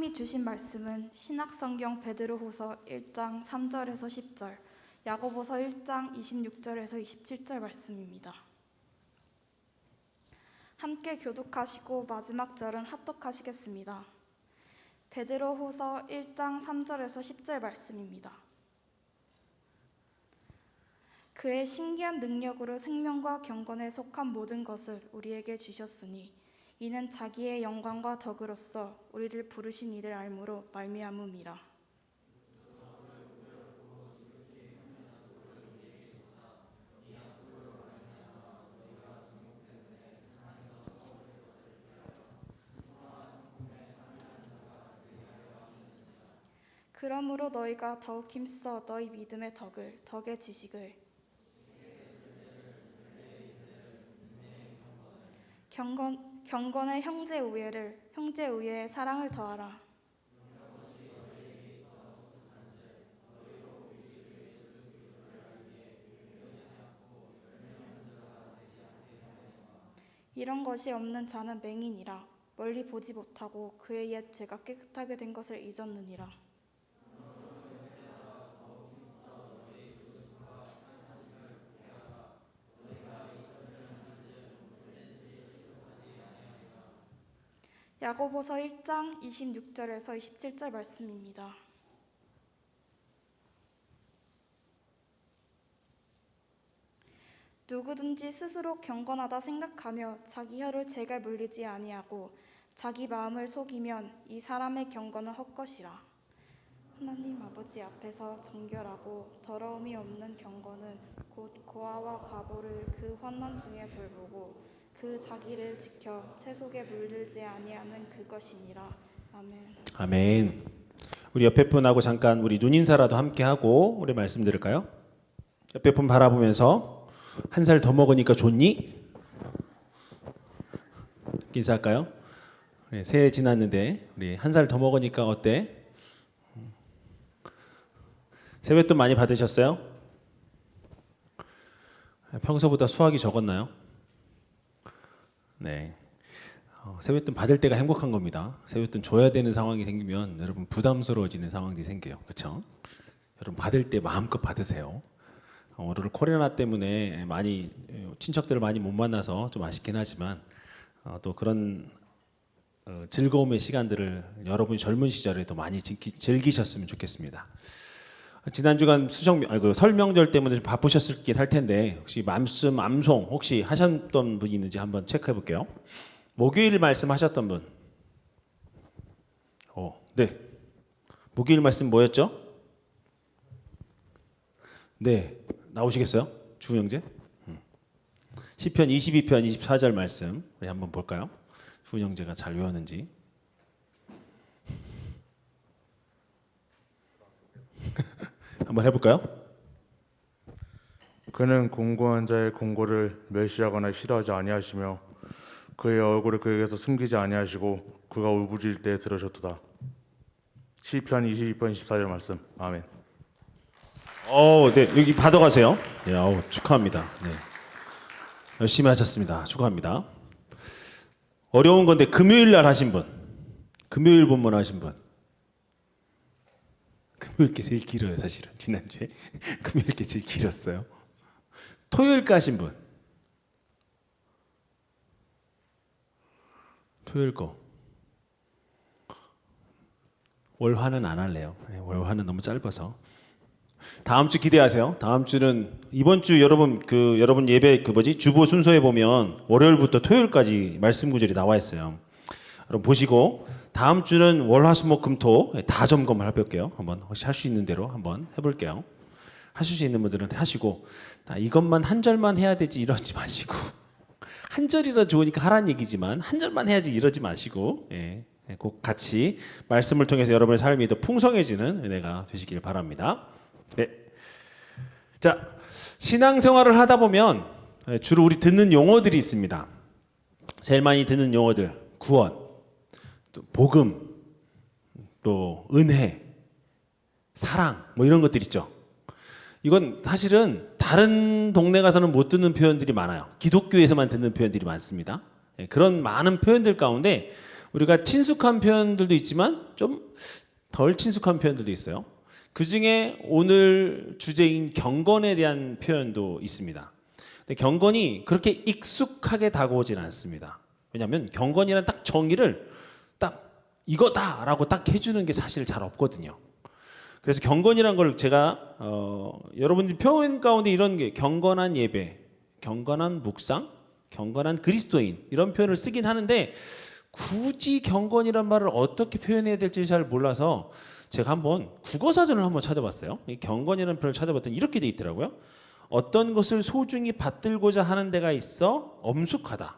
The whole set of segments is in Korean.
하나님이 주신 말씀은 신약성경 베드로후서 1장 3절에서 10절, 야고보서 1장 26절에서 27절 말씀입니다. 함께 교독하시고 마지막 절은 합독하시겠습니다. 베드로후서 1장 3절에서 10절 말씀입니다. 그의 신기한 능력으로 생명과 경건에 속한 모든 것을 우리에게 주셨으니 이는 자기의 영광과 덕으로서 우리를 부르신 이를 알므로 말미암음이라. 그러므로 너희가 더욱 힘써 너희 믿음의 덕을, 덕의 지식을, 경건의 형제 우애를, 형제 우애의 사랑을 더하라. 이런 것이 없는 자는 맹인이라. 멀리 보지 못하고 그의 옛 죄가 깨끗하게 된 것을 잊었느니라. 야고보서 1장 26절에서 27절 말씀입니다. 누구든지 스스로 경건하다 생각하며 자기 혀를 제갈 물리지 아니하고 자기 마음을 속이면 이 사람의 경건은 헛것이라. 하나님 아버지 앞에서 정결하고 더러움이 없는 경건은 곧 고아와 과부를 그 환난 중에 돌보고 그 자기를 지켜 새 속에 물들지 아니하는 그것이니라. 아멘. 아멘. 우리 옆에 분하고 잠깐 우리 눈인사라도 함께 하고 우리 말씀 들을까요? 옆에 분 바라보면서 한 살 더 먹으니까 좋니? 인사할까요? 네, 새해 지났는데 우리 한 살 더 먹으니까 어때? 세뱃돈 많이 받으셨어요? 평소보다 수확이 적었나요? 네. 세뱃돈 받을 때가 행복한 겁니다. 세뱃돈 줘야 되는 상황이 생기면 여러분 부담스러워지는 상황이 생겨요. 그렇죠? 여러분 받을 때 마음껏 받으세요. 올해 코로나 때문에 많이 친척들을 많이 못 만나서 좀 아쉽긴 하지만 또 그런 즐거움의 시간들을 여러분이 젊은 시절에도 많이 즐기셨으면 좋겠습니다. 지난 주간 설 명절 때문에 좀 바쁘셨긴 할 텐데 혹시 말씀 암송 혹시 하셨던 분이 있는지 한번 체크해 볼게요. 목요일 말씀 하셨던 분. 네. 목요일 말씀 뭐였죠? 네. 나오시겠어요? 주은영제? 시편 22편 24절 말씀 우리 한번 볼까요? 주은영제가 잘 외웠는지. 한번 해볼까요? 그는 공고한 자의 공고를 멸시하거나 싫어하지 아니하시며 그의 얼굴을 그에게서 숨기지 아니하시고 그가 울부짖을 때 들으셨도다. 시편 22편 24절 말씀. 아멘. 네. 여기 받아가세요. 네, 축하합니다. 네. 열심히 하셨습니다. 축하합니다. 어려운 건데 금요일 날 하신 분. 금요일 본문 하신 분. 금요일 게 제일 길어요, 사실은. 지난주에 금요일 게 제일 길었어요. 토요일 가신 분. 토요일 거. 월화는 안 할래요. 월화는 너무 짧아서. 다음 주 기대하세요. 다음 주는 이번 주 여러분 예배 주보 순서에 보면 월요일부터 토요일까지 말씀 구절이 나와 있어요. 여러분 보시고 다음 주는 월화수목금토 다 점검을 해볼게요. 한번 혹시 할 수 있는 대로 한번 해볼게요. 하실 수 있는 분들은 하시고 이것만 한 절만 해야 되지 이러지 마시고 한 절이라 좋으니까 하라는 얘기지만 한 절만 해야지 이러지 마시고 꼭 같이 말씀을 통해서 여러분의 삶이 더 풍성해지는 은혜가 되시길 바랍니다. 네. 자, 신앙생활을 하다 보면 주로 우리 듣는 용어들이 있습니다. 제일 많이 듣는 용어들 구원, 또 복음, 또 은혜, 사랑 뭐 이런 것들 있죠. 이건 사실은 다른 동네 가서는 못 듣는 표현들이 많아요. 기독교에서만 듣는 표현들이 많습니다. 그런 많은 표현들 가운데 우리가 친숙한 표현들도 있지만 좀 덜 친숙한 표현들도 있어요. 그 중에 오늘 주제인 경건에 대한 표현도 있습니다. 근데 경건이 그렇게 익숙하게 다가오진 않습니다. 왜냐하면 경건이란 딱 정의를 딱 이거다라고 딱 해주는 게 사실 잘 없거든요. 그래서 경건이란 걸 제가 여러분들 표현 가운데 이런 게 경건한 예배, 경건한 묵상, 경건한 그리스도인 이런 표현을 쓰긴 하는데 굳이 경건이란 말을 어떻게 표현해야 될지 잘 몰라서 제가 한번 국어사전을 한번 찾아봤어요. 이 경건이라는 표현을 찾아봤더니 이렇게 돼 있더라고요. 어떤 것을 소중히 받들고자 하는 데가 있어 엄숙하다.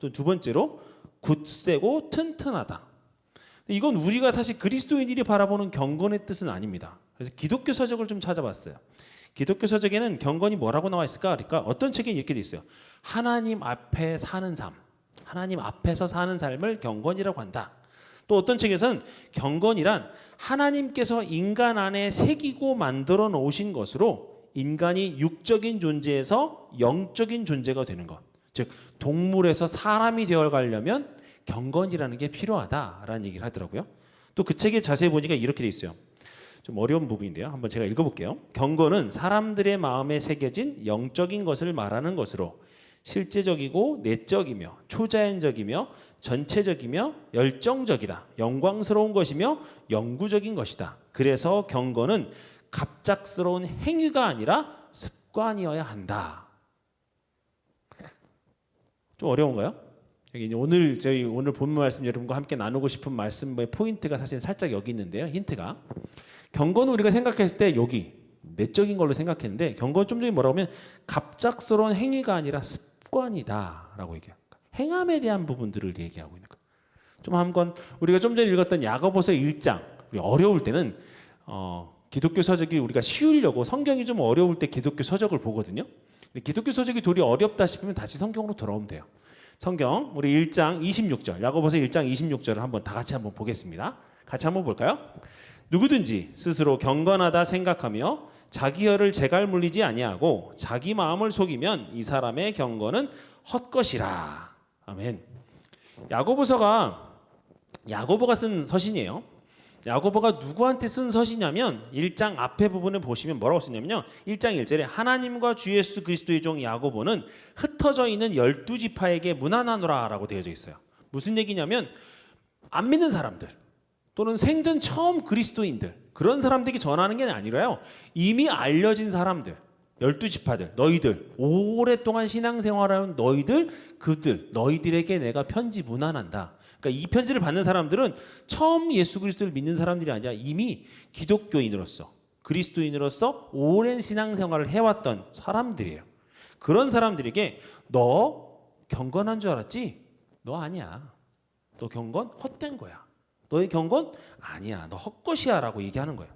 또 두 번째로 굳세고 튼튼하다. 이건 우리가 사실 그리스도인들이 바라보는 경건의 뜻은 아닙니다. 그래서 기독교 서적을 좀 찾아봤어요. 기독교 서적에는 경건이 뭐라고 나와 있을까? 그러니까 어떤 책에 이렇게 돼 있어요. 하나님 앞에 사는 삶, 하나님 앞에서 사는 삶을 경건이라고 한다. 또 어떤 책에서는 경건이란 하나님께서 인간 안에 새기고 만들어 놓으신 것으로 인간이 육적인 존재에서 영적인 존재가 되는 것. 즉 동물에서 사람이 되어 가려면 경건이라는 게 필요하다라는 얘기를 하더라고요. 또 그 책에 자세히 보니까 이렇게 돼 있어요. 좀 어려운 부분인데요. 한번 제가 읽어볼게요. 경건은 사람들의 마음에 새겨진 영적인 것을 말하는 것으로 실제적이고 내적이며 초자연적이며 전체적이며 열정적이다. 영광스러운 것이며 영구적인 것이다. 그래서 경건은 갑작스러운 행위가 아니라 습관이어야 한다. 좀 어려운가요? 여기 이제 오늘 본문 말씀 여러분과 함께 나누고 싶은 말씀의 포인트가 사실 살짝 여기 있는데요. 힌트가 경건은 우리가 생각했을 때 여기 내적인 걸로 생각했는데 경건 좀 전에 뭐라고 하면 갑작스러운 행위가 아니라 습관이다라고 얘기해요. 행함에 대한 부분들을 얘기하고 있는 거예요. 좀 한번 우리가 좀 전에 읽었던 야고보서 1장 우리 어려울 때는 기독교 서적이 우리가 쉬우려고 성경이 좀 어려울 때 기독교 서적을 보거든요. 근데 기독교 서적이 도리 어렵다 싶으면 다시 성경으로 돌아오면 돼요. 성경 우리 1장 26절 야고보서 1장 26절을 한번 다 같이 한번 보겠습니다. 같이 한번 볼까요? 누구든지 스스로 경건하다 생각하며 자기 혀를 재갈 물리지 아니하고 자기 마음을 속이면 이 사람의 경건은 헛것이라. 아멘. 야고보가 쓴 서신이에요. 야고보가 누구한테 쓴 서신이냐면 1장 앞에 부분을 보시면 뭐라고 쓰냐면요. 1장 1절에 하나님과 주 예수 그리스도의 종 야고보는 흩어져 있는 12지파에게 문안하노라 라고 되어져 있어요. 무슨 얘기냐면 안 믿는 사람들 또는 생전 처음 그리스도인들 그런 사람들에게 전하는 게 아니라요. 이미 알려진 사람들 12지파들 너희들 오랫동안 신앙생활하는 너희들에게 내가 편지 문안한다. 그러니까 이 편지를 받는 사람들은 처음 예수 그리스도를 믿는 사람들이 아니라 이미 기독교인으로서 그리스도인으로서 오랜 신앙생활을 해왔던 사람들이에요. 그런 사람들에게 너 경건한 줄 알았지? 너 아니야. 너 경건 헛된 거야. 너의 경건 아니야. 너 헛것이야 라고 얘기하는 거예요.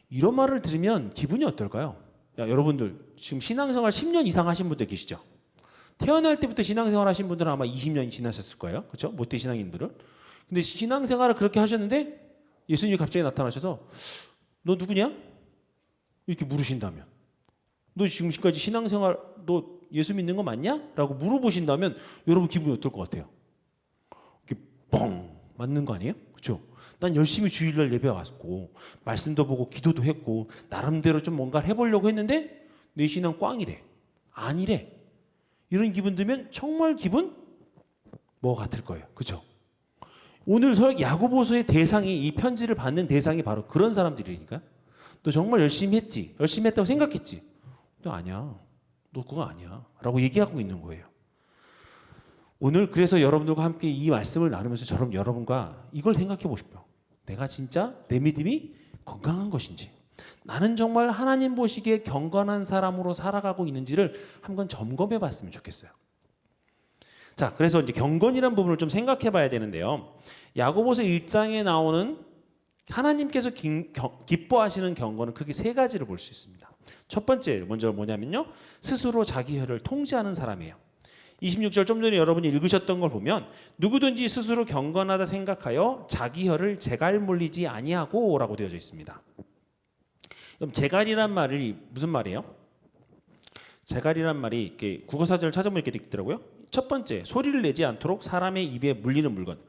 이런 말을 들으면 기분이 어떨까요? 야, 여러분들 지금 신앙생활 10년 이상 하신 분들 계시죠? 태어날 때부터 신앙생활 하신 분들은 아마 20년이 지나셨을 거예요. 그렇죠? 모태 신앙인들은. 근데 신앙생활을 그렇게 하셨는데 예수님이 갑자기 나타나셔서 너 누구냐? 이렇게 물으신다면 너 지금까지 신앙생활 너 예수 믿는 거 맞냐? 라고 물어보신다면 여러분 기분이 어떨 것 같아요? 이렇게 뻥 맞는 거 아니에요? 그렇죠? 난 열심히 주일날 예배 왔고 말씀도 보고 기도도 했고 나름대로 좀 뭔가를 해보려고 했는데 내 신앙 꽝이래. 아니래. 이런 기분 들면 정말 기분 뭐 같을 거예요. 그렇죠? 오늘 야고보서의 대상이 이 편지를 받는 대상이 바로 그런 사람들이니까 너 정말 열심히 했지. 열심히 했다고 생각했지. 너 아니야. 너 그거 아니야. 라고 얘기하고 있는 거예요. 오늘 그래서 여러분들과 함께 이 말씀을 나누면서 저는 여러분과 이걸 생각해 보고 싶어요. 내가 진짜 내 믿음이 건강한 것인지 나는 정말 하나님 보시기에 경건한 사람으로 살아가고 있는지를 한번 점검해 봤으면 좋겠어요. 자, 그래서 이제 경건이라는 부분을 좀 생각해 봐야 되는데요. 야고보서 1장에 나오는 하나님께서 기뻐하시는 경건은 크게 세 가지를 볼 수 있습니다. 첫 번째 먼저 뭐냐면요. 스스로 자기 혀를 통제하는 사람이에요. 26절 좀 전에 여러분이 읽으셨던 걸 보면 누구든지 스스로 경건하다 생각하여 자기 혀를 재갈 물리지 아니하고 라고 되어져 있습니다. 그럼 재갈이란 말이 무슨 말이에요? 재갈이란 말이 이렇게 국어사전을 찾아보면 이렇게 있더라고요. 첫 번째, 소리를 내지 않도록 사람의 입에 물리는 물건.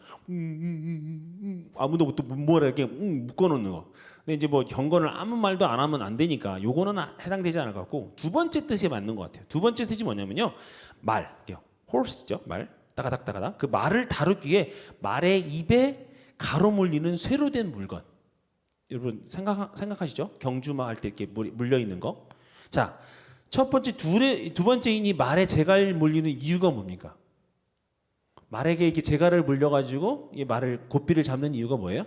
아무도 또 뭐라 이렇게 묶어놓는 거. 근데 이제 뭐 경건을 아무 말도 안 하면 안 되니까 요거는 해당되지 않을 것 같고, 두 번째 뜻에 맞는 것 같아요. 두 번째 뜻이 뭐냐면요, 말, horse죠, 말, 따가닥 따가닥. 그 말을 다루기 위해 말의 입에 가로 물리는 쇠로 된 물건. 여러분 생각하시죠? 경주마 할 때 이렇게 물려 있는 거. 자, 첫 번째 두 번째인 이 말에 재갈 물리는 이유가 뭡니까? 말에게 이렇게 재갈을 물려가지고 이 말을 고삐를 잡는 이유가 뭐예요?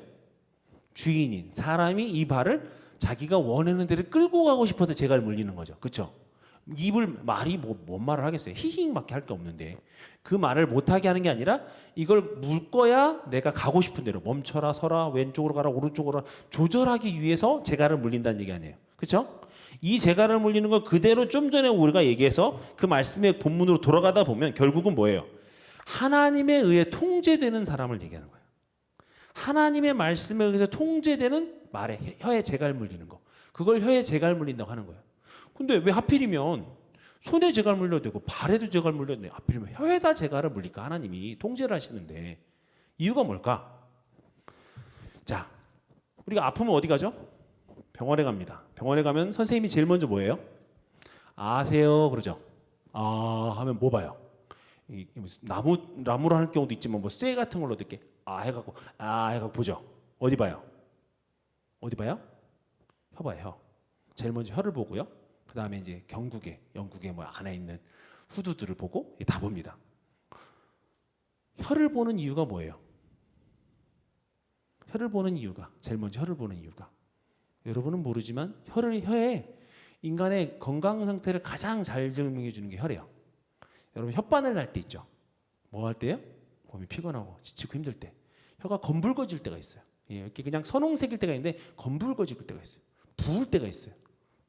주인인 사람이 이 발을 자기가 원하는 데를 끌고 가고 싶어서 재갈 물리는 거죠. 그렇죠? 말이 뭔 말을 하겠어요? 히히밖에 할 게 없는데 그 말을 못하게 하는 게 아니라 이걸 물 거야 내가 가고 싶은 대로 멈춰라 서라 왼쪽으로 가라 오른쪽으로 가라 조절하기 위해서 재갈을 물린다는 얘기 아니에요. 그렇죠? 이 재갈을 물리는 걸 그대로 좀 전에 우리가 얘기해서 그 말씀의 본문으로 돌아가다 보면 결국은 뭐예요? 하나님에 의해 통제되는 사람을 얘기하는 거예요. 하나님의 말씀에 의해서 통제되는 말에 혀에 재갈 물리는 거. 그걸 혀에 재갈 물린다고 하는 거예요. 근데 왜 하필이면 손에 재갈 물려도 되고 발에도 재갈 물려도 되고 하필이면 혀에다 재갈을 물릴까? 하나님이 통제를 하시는데 이유가 뭘까? 자, 우리가 아프면 어디 가죠? 병원에 갑니다. 병원에 가면 선생님이 제일 먼저 뭐예요? 아세요 그러죠. 아 하면 뭐 봐요? 나무로 할 경우도 있지만 쇠 같은 걸로 이렇게 해갖고 보죠. 어디 봐요? 어디 봐요? 혀 봐요. 혀. 제일 먼저 혀를 보고요. 그 다음에 이제 영국에 안에 있는 후두들을 보고 다 봅니다. 혀를 보는 이유가 뭐예요? 혀를 보는 이유가 제일 먼저 혀를 보는 이유가 여러분은 모르지만 혀에 인간의 건강 상태를 가장 잘 증명해 주는 게 혀래요. 여러분 혓바늘 날 때 있죠. 뭐 할 때요? 몸이 피곤하고 지치고 힘들 때 혀가 검붉어질 때가 있어요. 이렇게 그냥 선홍색일 때가 있는데 검붉어질 때가 있어요. 부을 때가 있어요.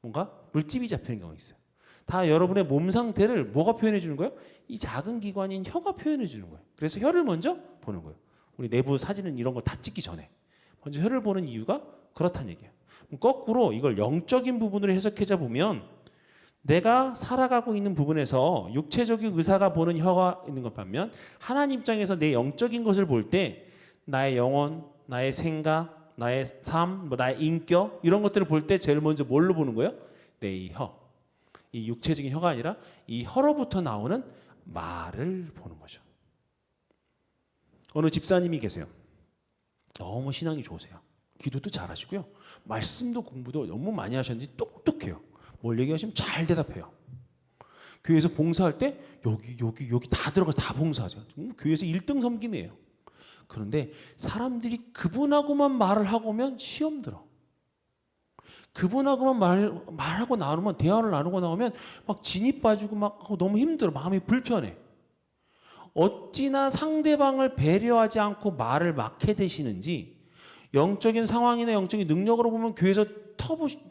뭔가 물집이 잡히는 경우가 있어요. 다 여러분의 몸 상태를 뭐가 표현해 주는 거예요? 이 작은 기관인 혀가 표현해 주는 거예요. 그래서 혀를 먼저 보는 거예요. 우리 내부 사진은 이런 거 다 찍기 전에 먼저 혀를 보는 이유가 그렇다는 얘기예요. 거꾸로 이걸 영적인 부분으로 해석해자 보면 내가 살아가고 있는 부분에서 육체적인 의사가 보는 혀가 있는 것 반면 하나님 입장에서 내 영적인 것을 볼 때 나의 영혼, 나의 생각, 나의 삶, 나의 인격 이런 것들을 볼 때 제일 먼저 뭘로 보는 거예요? 내 이 혀. 이 육체적인 혀가 아니라 이 혀로부터 나오는 말을 보는 거죠. 어느 집사님이 계세요. 너무 신앙이 좋으세요. 기도도 잘하시고요. 말씀도 공부도 너무 많이 하셨는지 똑똑해요. 뭘 얘기하시면 잘 대답해요. 교회에서 봉사할 때 여기 다 들어가서 다 봉사하죠. 교회에서 1등 섬김이에요. 그런데 사람들이 그분하고만 말을 하고 오면 시험 들어. 그분하고만 말하고 나누면 대화를 나누고 나오면 막 진이 빠지고 막 너무 힘들어. 마음이 불편해. 어찌나 상대방을 배려하지 않고 말을 막해 대시는지 영적인 상황이나 영적인 능력으로 보면 교회에서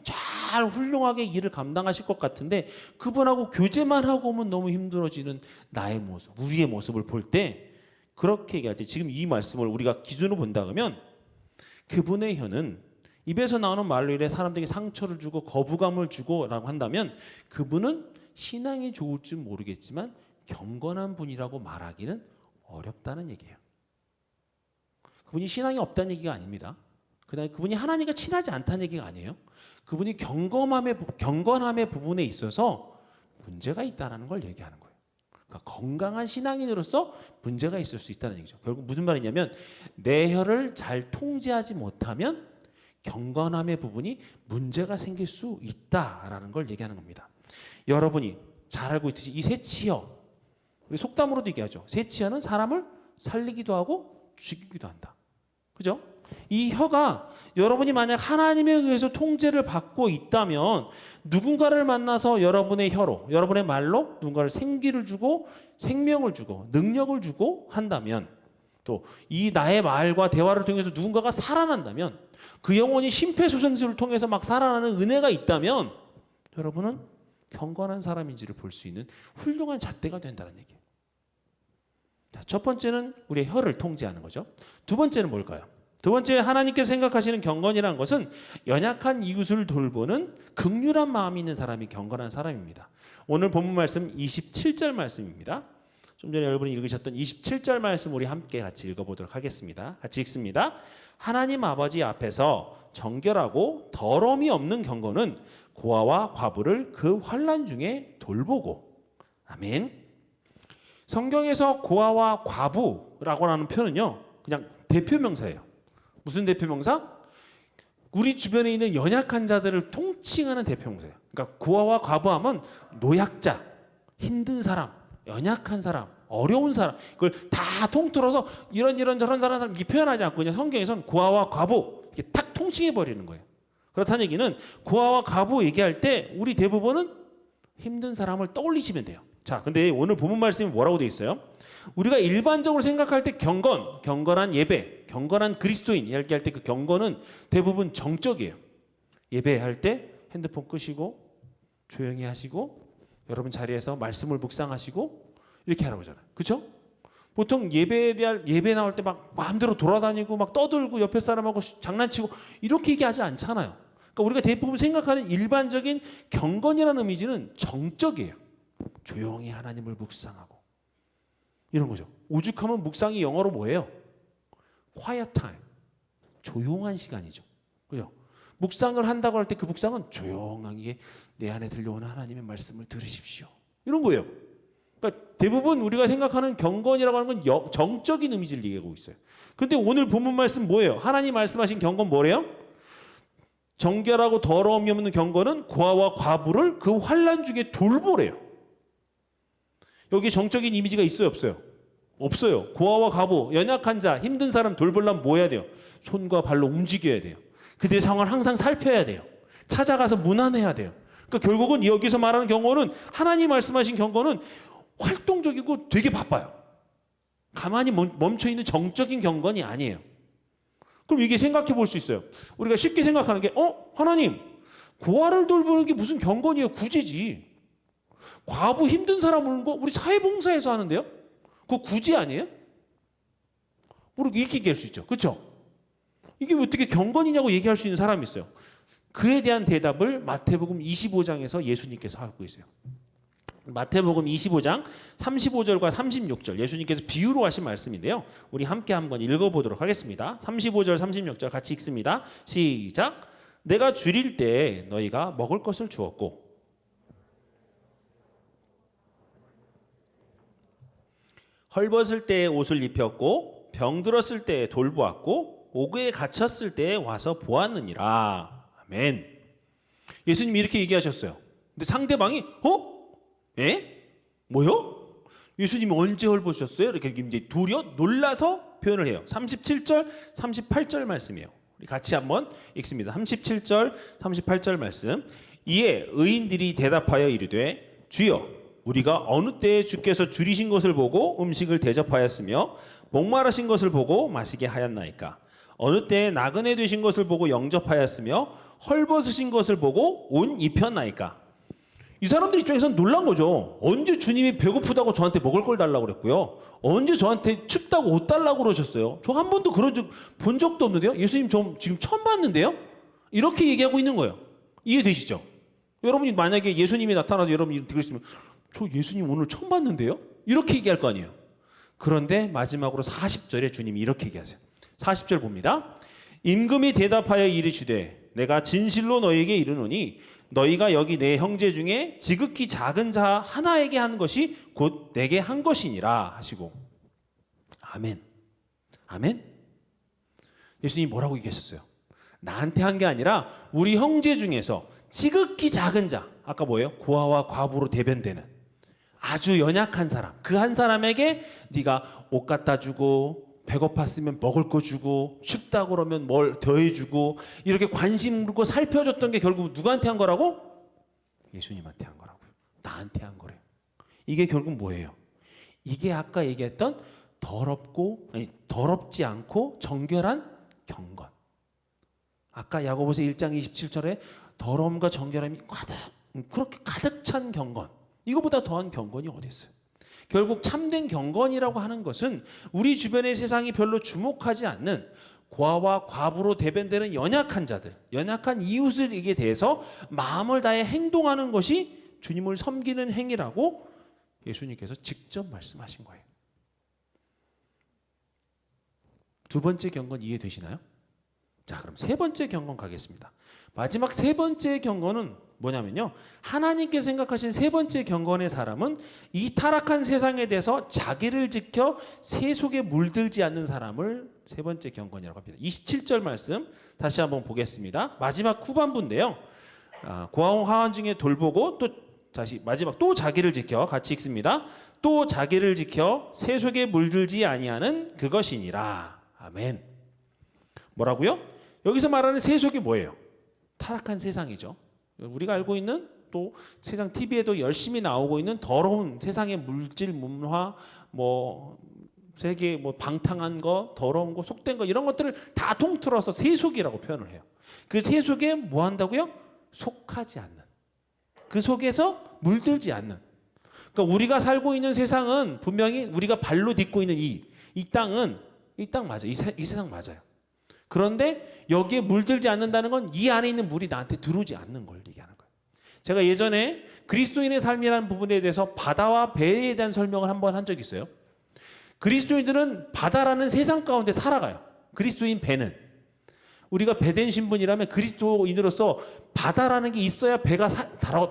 잘 훌륭하게 일을 감당하실 것 같은데 그분하고 교제만 하고 오면 너무 힘들어지는 나의 모습, 우리의 모습을 볼 때 그렇게 얘기할 때 지금 이 말씀을 우리가 기준으로 본다 그러면 그분의 혀는 입에서 나오는 말로 인해 사람들에게 상처를 주고 거부감을 주고 라고 한다면 그분은 신앙이 좋을지 모르겠지만 경건한 분이라고 말하기는 어렵다는 얘기예요. 그분이 신앙이 없다는 얘기가 아닙니다. 그다음에 그분이 하나님과 친하지 않다는 얘기가 아니에요. 그분이 경건함의 부분에 있어서 문제가 있다는 걸 얘기하는 거예요. 그러니까 건강한 신앙인으로서 문제가 있을 수 있다는 얘기죠. 결국 무슨 말이냐면 내 혀를 잘 통제하지 못하면 경건함의 부분이 문제가 생길 수 있다라는 걸 얘기하는 겁니다. 여러분이 잘 알고 있듯이 이 새치혀, 우리 속담으로도 얘기하죠. 새치혀는 사람을 살리기도 하고 죽이기도 한다. 그죠? 이 혀가 여러분이 만약 하나님에 의해서 통제를 받고 있다면 누군가를 만나서 여러분의 혀로, 여러분의 말로 누군가를 생기를 주고 생명을 주고 능력을 주고 한다면 또 이 나의 말과 대화를 통해서 누군가가 살아난다면 그 영혼이 심폐소생술을 통해서 막 살아나는 은혜가 있다면 여러분은 경건한 사람인지를 볼 수 있는 훌륭한 잣대가 된다는 얘기예요. 자, 첫 번째는 우리의 혀를 통제하는 거죠. 두 번째는 뭘까요? 두 번째 하나님께서 생각하시는 경건이라는 것은 연약한 이웃을 돌보는 긍휼한 마음이 있는 사람이 경건한 사람입니다. 오늘 본문 말씀 27절 말씀입니다. 좀 전에 여러분이 읽으셨던 27절 말씀 우리 함께 같이 읽어보도록 하겠습니다. 같이 읽습니다. 하나님 아버지 앞에서 정결하고 더러움이 없는 경건은 고아와 과부를 그 환난 중에 돌보고. 아멘. 성경에서 고아와 과부라고 하는 표현은요, 그냥 대표명사예요. 무슨 대표명사? 우리 주변에 있는 연약한 자들을 통칭하는 대표명사예요. 그러니까 고아와 과부하면 노약자, 힘든 사람, 연약한 사람, 어려운 사람, 그걸 다 통틀어서 이런 저런 사람 이렇게 표현하지 않고 그냥 성경에서는 고아와 과부 이렇게 탁 통칭해 버리는 거예요. 그렇다는 얘기는 고아와 과부 얘기할 때 우리 대부분은 힘든 사람을 떠올리시면 돼요. 자, 근데 오늘 본문 말씀이 뭐라고 돼 있어요? 우리가 일반적으로 생각할 때 경건한 예배, 경건한 그리스도인 이야기할 때 그 경건은 대부분 정적이에요. 예배할 때 핸드폰 끄시고 조용히 하시고 여러분 자리에서 말씀을 묵상하시고 이렇게 하라고 하잖아요. 그렇죠? 보통 예배 나올 때 막 마음대로 돌아다니고 막 떠들고 옆에 사람하고 장난치고 이렇게 얘기하지 않잖아요. 그러니까 우리가 대부분 생각하는 일반적인 경건이라는 이미지는 정적이에요. 조용히 하나님을 묵상하고 이런 거죠. 오죽하면 묵상이 영어로 뭐예요? quiet time. 조용한 시간이죠. 그죠? 묵상을 한다고 할 때 그 묵상은 조용하게 내 안에 들려오는 하나님의 말씀을 들으십시오. 이런 거예요. 그러니까 대부분 우리가 생각하는 경건이라고 하는 건 정적인 이미지를 얘기하고 있어요. 근데 오늘 본문 말씀 뭐예요? 하나님 말씀하신 경건 뭐래요? 정결하고 더러움이 없는 경건은 고아와 과부를 그 환난 중에 돌보래요. 여기 정적인 이미지가 있어요, 없어요? 없어요. 고아와 과부, 연약한 자, 힘든 사람 돌보려면 뭐 해야 돼요? 손과 발로 움직여야 돼요. 그들의 상황을 항상 살펴야 돼요. 찾아가서 문안해야 돼요. 그러니까 결국은 여기서 말하는 경건은 하나님 말씀하신 경건은 활동적이고 되게 바빠요. 가만히 멈춰있는 정적인 경건이 아니에요. 그럼 이게 생각해 볼 수 있어요. 우리가 쉽게 생각하는 게 하나님 고아를 돌보는 게 무슨 경건이에요? 구제지. 과부 힘든 사람 오는 거 우리 사회봉사에서 하는데요? 그거 구제 아니에요? 우리 이렇게 얘기할 수 있죠. 그렇죠? 이게 어떻게 경건이냐고 얘기할 수 있는 사람이 있어요. 그에 대한 대답을 마태복음 25장에서 예수님께서 하고 계세요. 마태복음 25장 35절과 36절 예수님께서 비유로 하신 말씀인데요. 우리 함께 한번 읽어보도록 하겠습니다. 35절 36절 같이 읽습니다. 시작. 내가 줄일 때 너희가 먹을 것을 주었고 헐벗을 때 옷을 입혔고 병들었을 때 돌보았고 옥에 갇혔을 때 와서 보았느니라. 아멘. 예수님이 이렇게 얘기하셨어요. 근데 상대방이 에? 뭐요? 예수님이 언제 헐벗으셨어요? 이렇게 이제 도리어 놀라서 표현을 해요. 37절, 38절 말씀이에요. 우리 같이 한번 읽습니다. 37절, 38절 말씀. 이에 의인들이 대답하여 이르되 주여 우리가 어느 때에 주께서 줄이신 것을 보고 음식을 대접하였으며 목마르신 것을 보고 마시게 하였나이까? 어느 때에 나그네 되신 것을 보고 영접하였으며 헐벗으신 것을 보고 옷 입혔나이까? 이 사람들 입장에서는 놀란 거죠. 언제 주님이 배고프다고 저한테 먹을 걸 달라고 그랬고요. 언제 저한테 춥다고 옷 달라고 그러셨어요. 저 한 번도 본 적도 없는데요. 예수님 저 지금 처음 봤는데요. 이렇게 얘기하고 있는 거예요. 이해되시죠? 여러분이 만약에 예수님이 나타나서 여러분이 들으시면 저 예수님 오늘 처음 봤는데요. 이렇게 얘기할 거 아니에요. 그런데 마지막으로 40절에 주님이 이렇게 얘기하세요. 40절 봅니다. 임금이 대답하여 이르시되 내가 진실로 너희에게 이르노니 너희가 여기 내 형제 중에 지극히 작은 자 하나에게 한 것이 곧 내게 한 것이니라 하시고. 아멘. 아멘. 예수님이 뭐라고 얘기하셨어요? 나한테 한 게 아니라 우리 형제 중에서 지극히 작은 자, 아까 뭐예요? 고아와 과부로 대변되는 아주 연약한 사람, 그 한 사람에게 네가 옷 갖다 주고 배고팠으면 먹을 거 주고 춥다 그러면 뭘 더해주고 이렇게 관심 물고 살펴줬던 게 결국 누구한테 한 거라고? 예수님한테 한 거라고요. 나한테 한 거래요. 이게 결국 뭐예요? 이게 아까 얘기했던 더럽지 않고 정결한 경건. 아까 야고보서 1장 27절에 더러움과 정결함이 그렇게 가득 찬 경건. 이거보다 더한 경건이 어디 있어요? 결국 참된 경건이라고 하는 것은 우리 주변의 세상이 별로 주목하지 않는 고아와 과부로 대변되는 연약한 자들, 연약한 이웃에게 대해서 마음을 다해 행동하는 것이 주님을 섬기는 행위라고 예수님께서 직접 말씀하신 거예요. 두 번째 경건 이해되시나요? 자, 그럼 세 번째 경건 가겠습니다. 마지막 세 번째 경건은 뭐냐면요, 하나님께 생각하신 세 번째 경건의 사람은 이 타락한 세상에 대해서 자기를 지켜 세속에 물들지 않는 사람을 세 번째 경건이라고 합니다. 27절 말씀 다시 한번 보겠습니다. 마지막 후반부인데요, 고아원 하원 중에 돌보고 또 다시 마지막 또 자기를 지켜, 같이 읽습니다. 또 자기를 지켜 세속에 물들지 아니하는 그것이니라. 아멘. 뭐라고요? 여기서 말하는 세속이 뭐예요? 타락한 세상이죠. 우리가 알고 있는, 또 세상 TV에도 열심히 나오고 있는 더러운 세상의 물질, 문화, 뭐 세계 뭐 방탕한 거, 더러운 거, 속된 거, 이런 것들을 다 통틀어서 세속이라고 표현을 해요. 그 세속에 뭐 한다고요? 속하지 않는, 그 속에서 물들지 않는. 그러니까 우리가 살고 있는 세상은 분명히 우리가 발로 딛고 있는 이 땅은, 이 땅 맞아요. 이 세상 맞아요. 그런데 여기에 물들지 않는다는 건 이 안에 있는 물이 나한테 들어오지 않는 걸 얘기하는 거예요. 제가 예전에 그리스도인의 삶이라는 부분에 대해서 바다와 배에 대한 설명을 한번 한 적이 있어요. 그리스도인들은 바다라는 세상 가운데 살아가요. 그리스도인 배는, 우리가 배된 신분이라면 그리스도인으로서 바다라는 게 있어야 배가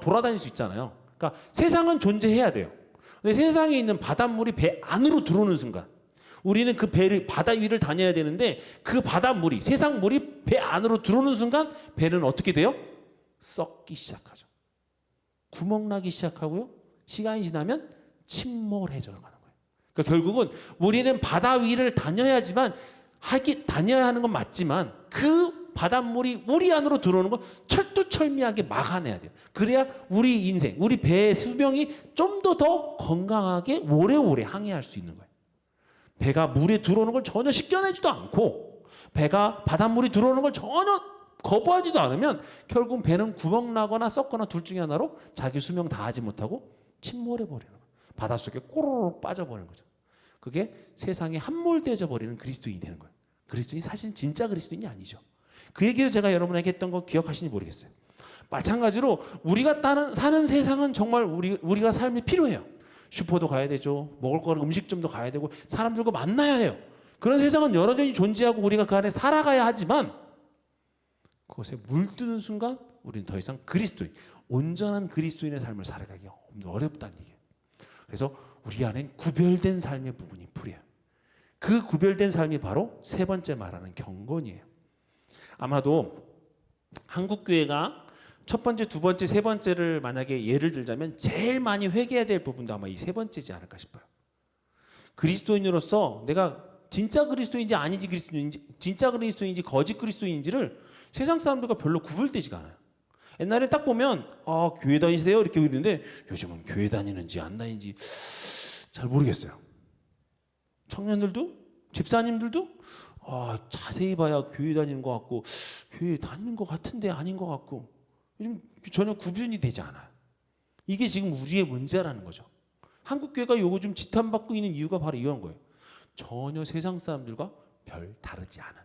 돌아다닐 수 있잖아요. 그러니까 세상은 존재해야 돼요. 근데 세상에 있는 바닷물이 배 안으로 들어오는 순간, 우리는 그 배를, 바다 위를 다녀야 되는데 그 바닷물이, 세상 물이 배 안으로 들어오는 순간 배는 어떻게 돼요? 썩기 시작하죠. 구멍 나기 시작하고요, 시간이 지나면 침몰해져 가는 거예요. 그러니까 결국은 우리는 바다 위를 다녀야지만, 다녀야 하는 건 맞지만 그 바닷물이 우리 안으로 들어오는 건 철두철미하게 막아내야 돼요. 그래야 우리 인생, 우리 배의 수명이 좀 더 건강하게 오래오래 항해할 수 있는 거예요. 배가 물에 들어오는 걸 전혀 씻겨내지도 않고, 배가 바닷물이 들어오는 걸 전혀 거부하지도 않으면 결국 배는 구멍 나거나 썩거나 둘 중에 하나로 자기 수명 다 하지 못하고 침몰해 버리는 거예요. 바닷속에 꼬르륵 빠져버리는 거죠. 그게 세상에 함몰되어져 버리는 그리스도인이 되는 거예요. 그리스도인이 사실 진짜 그리스도인이 아니죠. 그 얘기를 제가 여러분에게 했던 거 기억하시는지 모르겠어요. 마찬가지로 우리가 사는 세상은 정말 우리가 삶이 필요해요. 슈퍼도 가야 되죠. 먹을 거를 음식점도 가야 되고 사람들과 만나야 해요. 그런 세상은 여러분이 존재하고 우리가 그 안에 살아가야 하지만, 그것에 물드는 순간 우리는 더 이상 그리스도인, 온전한 그리스도인의 삶을 살아가기가 어렵다는 얘기예요. 그래서 우리 안엔 구별된 삶의 부분이 필요해요. 그 구별된 삶이 바로 세 번째 말하는 경건이에요. 아마도 한국교회가 첫 번째, 두 번째, 세 번째를 만약에 예를 들자면 제일 많이 회개해야 될 부분도 아마 이 세 번째지 않을까 싶어요. 그리스도인으로서 내가 진짜 그리스도인지 아닌지, 그리스도인지, 진짜 그리스도인지 거짓 그리스도인지를 세상 사람들과 별로 구분되지가 않아요. 옛날에 딱 보면 교회 다니세요? 이렇게 그러는데 요즘은 교회 다니는지 안 다니는지 잘 모르겠어요. 청년들도, 집사님들도 자세히 봐야 교회 다니는 것 같고, 교회 다니는 것 같은데 아닌 것 같고, 요즘 전혀 구분이 되지 않아요. 이게 지금 우리의 문제라는 거죠. 한국교회가 요즘 지탄받고 있는 이유가 바로 이런 거예요. 전혀 세상 사람들과 별 다르지 않은,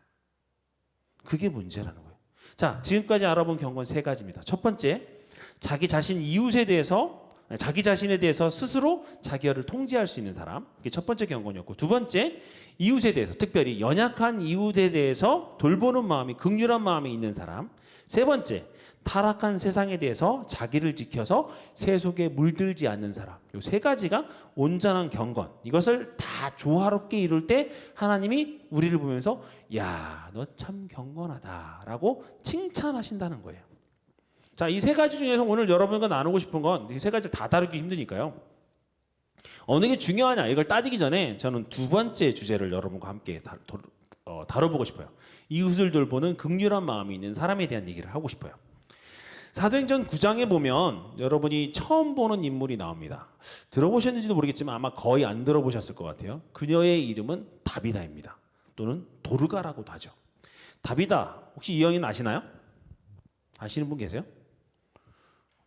그게 문제라는 거예요. 자, 지금까지 알아본 경건 세 가지입니다. 첫 번째, 자기 자신에 대해서 스스로 자기를 통제할 수 있는 사람, 그게 첫 번째 경건이었고, 두 번째, 이웃에 대해서, 특별히 연약한 이웃에 대해서 돌보는 마음이, 긍휼한 마음이 있는 사람. 세 번째, 타락한 세상에 대해서 자기를 지켜서 세속에 물들지 않는 사람. 이 세 가지가 온전한 경건. 이것을 다 조화롭게 이룰 때 하나님이 우리를 보면서 야, 너 참 경건하다라고 칭찬하신다는 거예요. 자, 이 세 가지 중에서 오늘 여러분과 나누고 싶은 건, 이 세 가지를 다 다루기 힘드니까요, 어느 게 중요하냐 이걸 따지기 전에 저는 두 번째 주제를 여러분과 함께 다뤄보고 싶어요. 이웃을 돌보는 긍휼한 마음이 있는 사람에 대한 얘기를 하고 싶어요. 사도행전 9장에 보면 여러분이 처음 보는 인물이 나옵니다. 들어보셨는지도 모르겠지만 아마 거의 안 들어보셨을 것 같아요. 그녀의 이름은 다비다입니다. 또는 도르가라고도 하죠. 다비다, 혹시 이 여인 아시나요? 아시는 분 계세요?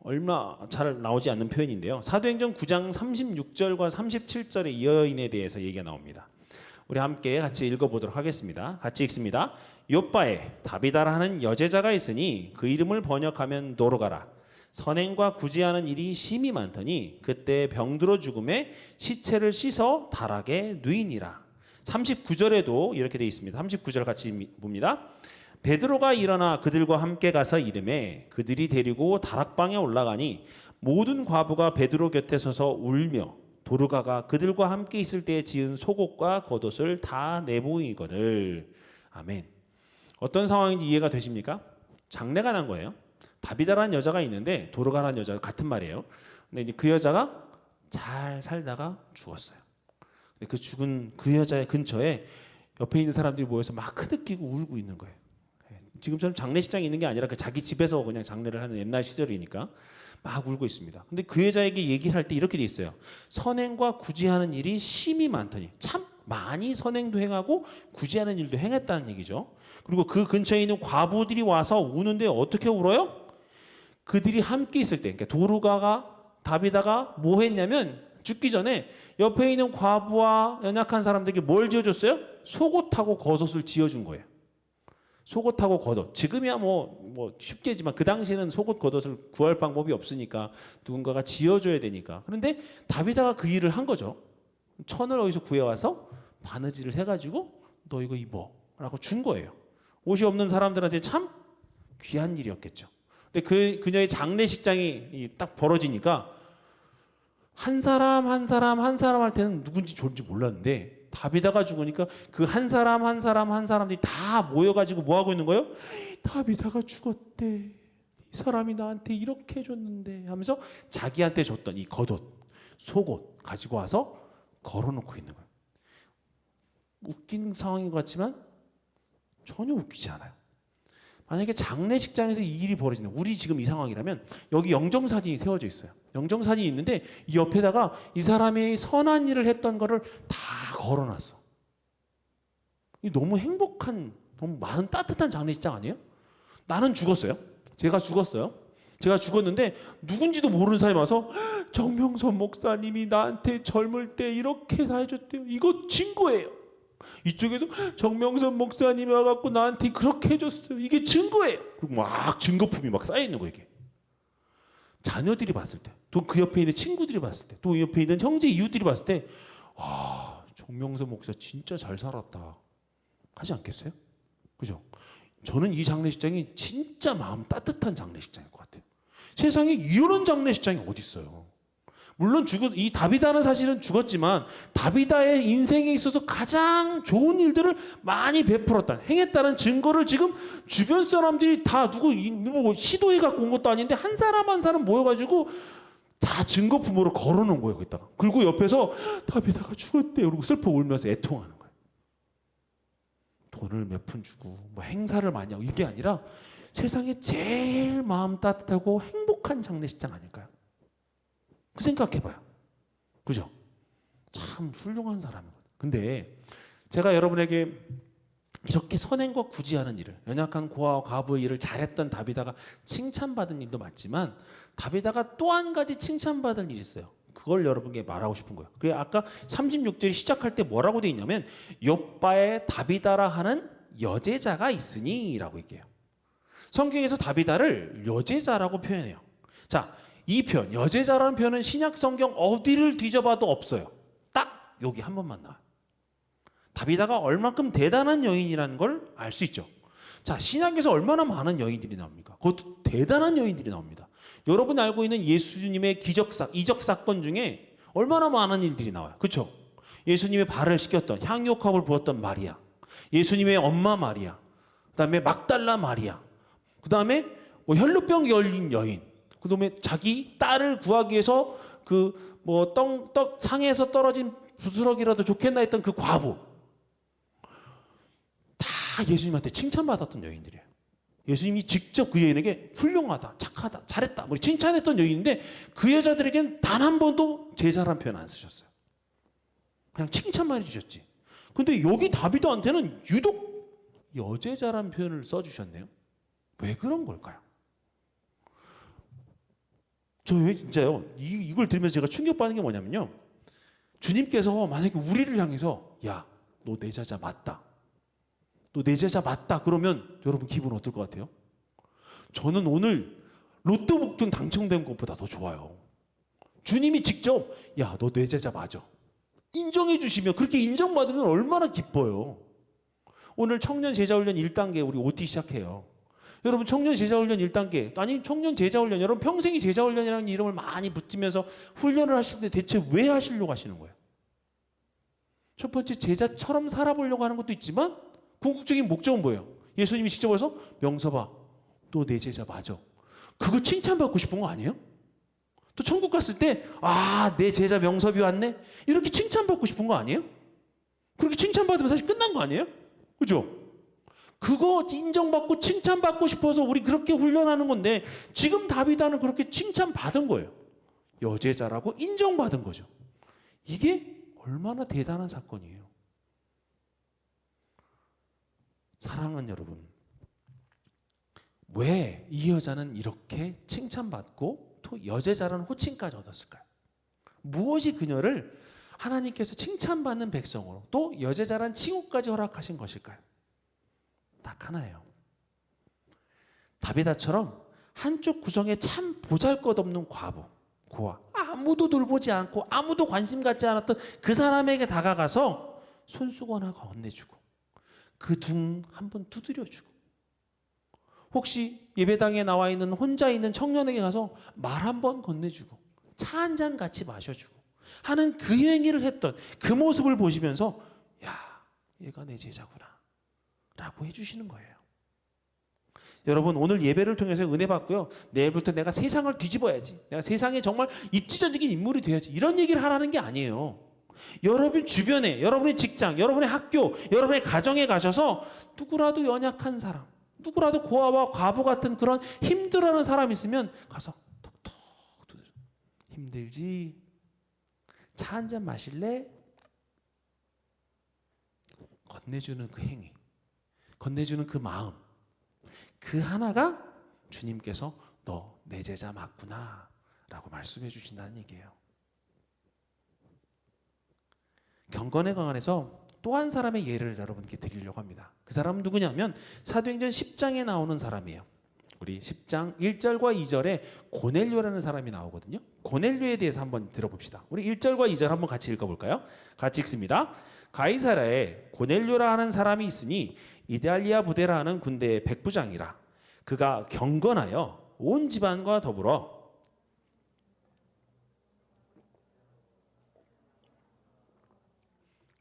얼마 잘 나오지 않는 표현인데요. 사도행전 9장 36절과 37절에 이 여인에 대해서 얘기가 나옵니다. 우리 함께 같이 읽어보도록 하겠습니다. 같이 읽습니다. 욥바에 다비다라 하는 여제자가 있으니 그 이름을 번역하면 도르가라. 선행과 구제하는 일이 심히 많더니 그때 병들어 죽음에 시체를 씻어 다락에 누이니라. 39절에도 이렇게 되어 있습니다. 39절 같이 봅니다. 베드로가 일어나 그들과 함께 가서 이르매 그들이 데리고 다락방에 올라가니 모든 과부가 베드로 곁에 서서 울며 도르가가 그들과 함께 있을 때에 지은 속옷과 겉옷을 다 내보이거늘. 아멘. 어떤 상황인지 이해가 되십니까? 장례가 난 거예요. 다비다라는 여자가 있는데 도르가라는 여자가 같은 말이에요. 근데 이제 그 여자가 잘 살다가 죽었어요. 근데 그 죽은 그 여자의 근처에 옆에 있는 사람들이 모여서 막 흐느끼고 울고 있는 거예요. 지금처럼 장례식장이 있는 게 아니라 그 자기 집에서 그냥 장례를 하는 옛날 시절이니까 막 울고 있습니다. 근데 그 여자에게 얘기를 할 때 이렇게 돼 있어요. 선행과 구제하는 일이 심히 많더니, 참 많이 선행도 행하고 구제하는 일도 행했다는 얘기죠. 그리고 그 근처에 있는 과부들이 와서 우는데 어떻게 울어요? 그들이 함께 있을 때, 그러니까 도르가가 다비다가 뭐 했냐면 죽기 전에 옆에 있는 과부와 연약한 사람들에게 뭘 지어줬어요? 속옷하고 겉옷을 지어준 거예요. 속옷하고 겉옷. 지금이야 뭐 쉽게지만 그 당시에는 속옷 겉옷을 구할 방법이 없으니까 누군가가 지어줘야 되니까. 그런데 다비다가 그 일을 한 거죠. 천을 어디서 구해와서 바느질을 해가지고 너 이거 입어라고 준 거예요. 옷이 없는 사람들한테 참 귀한 일이었겠죠. 근데 그녀의 장례식장이 딱 벌어지니까 한 사람 한 사람한테는 누군지 좋은지 몰랐는데 다비다가 죽으니까 그 한 사람 한 사람들이 다 모여가지고 뭐 하고 있는 거예요? 다비다가 죽었대. 이 사람이 나한테 이렇게 해줬는데 하면서 자기한테 줬던 이 겉옷, 속옷 가지고 와서 걸어놓고 있는 거예요. 웃긴 상황인 것 같지만 전혀 웃기지 않아요. 만약에 장례식장에서 이 일이 벌어지는, 우리 지금 이 상황이라면 여기 영정사진이 세워져 있어요. 영정사진이 있는데 이 옆에다가 이 사람이 선한 일을 했던 거를 다 걸어놨어. 이 너무 행복한, 너무 많은 따뜻한 장례식장 아니에요? 나는 죽었어요. 제가 죽었어요. 제가 죽었는데 누군지도 모르는 사람이 와서 정명선 목사님이 나한테 젊을 때 이렇게 다 해줬대요. 이거 증거예요. 이쪽에서 정명선 목사님이 와갖고 나한테 그렇게 해줬어요. 이게 증거예요. 그리고 막 증거품이 막 쌓여 있는 거예요. 이게 자녀들이 봤을 때, 또 그 옆에 있는 친구들이 봤을 때, 또 옆에 있는 형제 이웃들이 봤을 때, 와, 정명선 목사 진짜 잘 살았다 하지 않겠어요? 그죠? 저는 이 장례식장이 진짜 마음 따뜻한 장례식장일 것 같아요. 세상에 이런 장례식장이 어디 있어요? 물론 이 다비다는 사실은 죽었지만 다비다의 인생에 있어서 가장 좋은 일들을 많이 베풀었다, 행했다는 증거를 지금 주변 사람들이 다 뭐 시도해 갖고 온 것도 아닌데 한 사람 한 사람 모여가지고 다 증거품으로 걸어놓은 거예요. 거기다가. 그리고 옆에서 다비다가 죽었대요. 그리고 슬퍼 울면서 애통하는 거예요. 돈을 몇 푼 주고 뭐 행사를 많이 하고 이게 아니라 세상에 제일 마음 따뜻하고 행복한 장례식장 아닐까요? 그 생각해봐요. 그죠? 참 훌륭한 사람이거든요. 근데 제가 여러분에게 이렇게 선행과 구제하는 일을, 연약한 고아와 과부의 일을 잘했던 다비다가 칭찬받은 일도 맞지만 다비다가 또 한 가지 칭찬받을 일이 있어요. 그걸 여러분께 말하고 싶은 거예요. 그래 아까 36절이 시작할 때 뭐라고 돼 있냐면 욥바에 다비다라 하는 여제자가 있으니라고 얘기해요. 성경에서 다비다를 여제자라고 표현해요. 자, 이 표현, 여제자라는 표현은 신약 성경 어디를 뒤져봐도 없어요. 딱 여기 한 번만 나와요. 다비다가 얼만큼 대단한 여인이라는 걸 알 수 있죠. 자, 신약에서 얼마나 많은 여인들이 나옵니까? 그것도 대단한 여인들이 나옵니다. 여러분 알고 있는 예수님의 이적 사건 중에 얼마나 많은 일들이 나와요. 그렇죠? 예수님의 발을 씻겼던, 향유옥합을 부었던 마리아, 예수님의 엄마 마리아, 그다음에 막달라 마리아, 그다음에 혈루병 걸린 여인, 그다음에 자기 딸을 구하기 위해서 떡 상에서 떨어진 부스러기라도 좋겠나 했던 그 과부, 다 예수님한테 칭찬받았던 여인들이에요. 예수님이 직접 그 여인에게 훌륭하다, 착하다, 잘했다 뭐 칭찬했던 여인인데 그 여자들에겐 단 한 번도 제자란 표현 안 쓰셨어요. 그냥 칭찬만 해주셨지. 근데 여기 다비드한테는 유독 여제자란 표현을 써주셨네요. 왜 그런 걸까요? 저 왜 진짜요? 이걸 들으면서 제가 충격받는 게 뭐냐면요. 주님께서 만약에 우리를 향해서 야, 너 내 제자 맞다. 너 내 제자 맞다. 그러면 여러분 기분 어떨 것 같아요? 저는 오늘 로또 복권 당첨된 것보다 더 좋아요. 주님이 직접 야, 너 내 제자 맞아. 인정해 주시면 그렇게 인정받으면 얼마나 기뻐요. 오늘 청년 제자훈련 1단계 우리 OT 시작해요. 여러분 청년 제자훈련 1단계 아니 청년 제자훈련 여러분 평생이 제자훈련이라는 이름을 많이 붙이면서 훈련을 하시는데 대체 왜 하시려고 하시는 거예요? 첫 번째 제자처럼 살아보려고 하는 것도 있지만 궁극적인 목적은 뭐예요? 예수님이 직접 와서 명서봐 너 내 제자 맞아. 그거 칭찬받고 싶은 거 아니에요? 또 천국 갔을 때 아, 내 제자 명섭이 왔네? 이렇게 칭찬받고 싶은 거 아니에요? 그렇게 칭찬받으면 사실 끝난 거 아니에요? 그죠? 그거 인정받고 칭찬받고 싶어서 우리 그렇게 훈련하는 건데 지금 다비다는 그렇게 칭찬받은 거예요. 여제자라고 인정받은 거죠. 이게 얼마나 대단한 사건이에요. 사랑하는 여러분, 왜 이 여자는 이렇게 칭찬받고 또 여제자라는 호칭까지 얻었을까요? 무엇이 그녀를 하나님께서 칭찬받는 백성으로 또 여제자란 칭호까지 허락하신 것일까요? 딱 하나예요. 다비다처럼 한쪽 구성에 참 보잘것없는 과부, 고아, 아무도 돌보지 않고 아무도 관심 갖지 않았던 그 사람에게 다가가서 손수건 하나 건네주고 그 등 한번 두드려주고 혹시 예배당에 나와 있는 혼자 있는 청년에게 가서 말 한번 건네주고 차 한 잔 같이 마셔주고 하는 그 행위를 했던 그 모습을 보시면서 야, 얘가 내 제자구나 라고 해주시는 거예요. 여러분 오늘 예배를 통해서 은혜 받고요. 내일부터 내가 세상을 뒤집어야지. 내가 세상에 정말 입지전적인 인물이 돼야지. 이런 얘기를 하라는 게 아니에요. 여러분 주변에, 여러분의 직장, 여러분의 학교, 여러분의 가정에 가셔서 누구라도 연약한 사람, 누구라도 고아와 과부 같은 그런 힘들어하는 사람 있으면 가서 톡톡 두드려. 힘들지? 차 한 잔 마실래? 건네주는 그 행위, 건네주는 그 마음, 그 하나가 주님께서 너 내 제자 맞구나 라고 말씀해 주신다는 얘기예요. 경건에 관해서 또 한 사람의 예를 여러분께 드리려고 합니다. 그 사람은 누구냐면 사도행전 10장에 나오는 사람이에요. 우리 10장 1절과 2절에 고넬료라는 사람이 나오거든요. 고넬료에 대해서 한번 들어봅시다. 우리 1절과 2절 한번 같이 읽어볼까요? 같이 읽습니다. 가이사라에 고넬료라 하는 사람이 있으니 이달리아 부대라 하는 군대의 백부장이라. 그가 경건하여 온 집안과 더불어